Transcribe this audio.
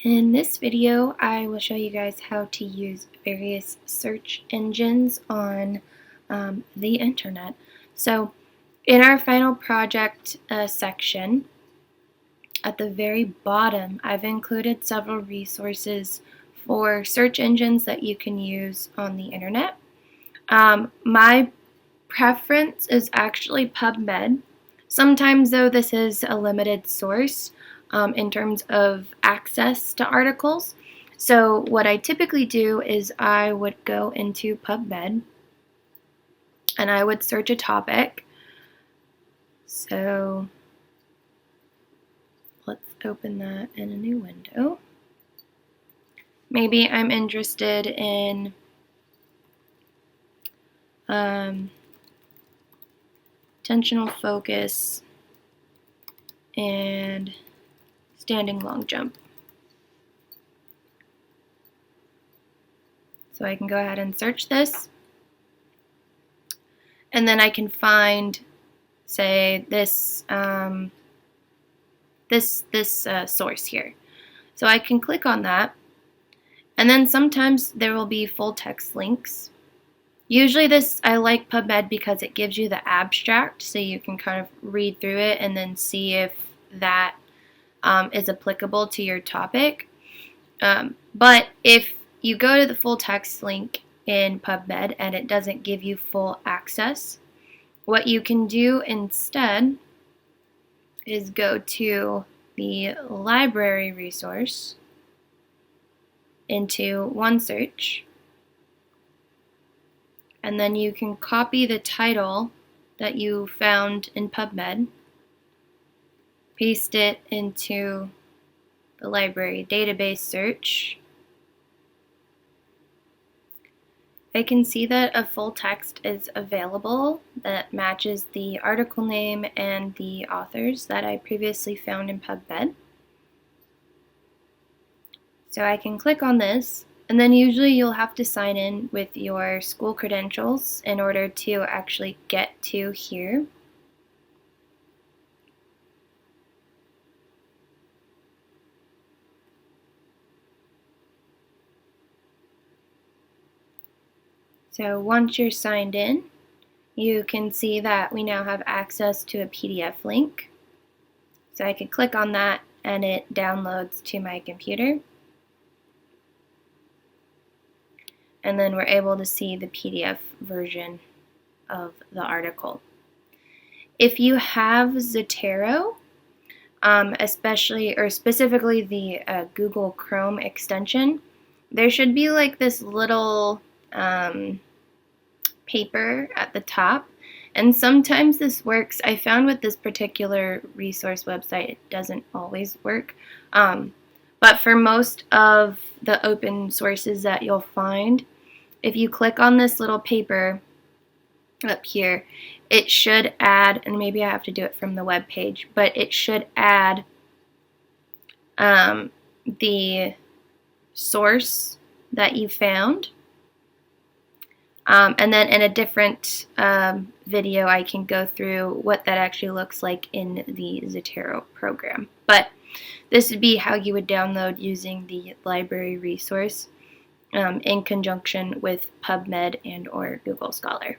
In this video, I will show you guys how to use various search engines on the internet. So in our final project section, at the very bottom, I've included several resources for search engines that you can use on the internet. My preference is actually PubMed. Sometimes, though, this is a limited source in terms of access to articles. So what I typically do is I would go into PubMed and I would search a topic. So let's open that in a new window. Maybe I'm interested in attentional focus and standing long jump. So I can go ahead and search this, and then I can find, say, this source here. So I can click on that, and then sometimes there will be full text links. Usually I like PubMed because it gives you the abstract, so you can kind of read through it and then see if that is applicable to your topic. But if you go to the full text link in PubMed and it doesn't give you full access, what you can do instead is go to the library resource into OneSearch, and then you can copy the title that you found in PubMed, paste it into the library database search. I can see that a full text is available that matches the article name and the authors that I previously found in PubMed. So I can click on this, and then usually you'll have to sign in with your school credentials in order to actually get to here. So once you're signed in, you can see that we now have access to a PDF link. So I can click on that and it downloads to my computer. And then we're able to see the PDF version of the article. If you have Zotero, specifically the Google Chrome extension, there should be like this little paper at the top, and sometimes this works. I found with this particular resource website it doesn't always work, but for most of the open sources that you'll find, if you click on this little paper up here, it should add, and maybe I have to do it from the web page, but it should add the source that you found. And then in a different video, I can go through what that actually looks like in the Zotero program. But this would be how you would download using the library resource in conjunction with PubMed and or Google Scholar.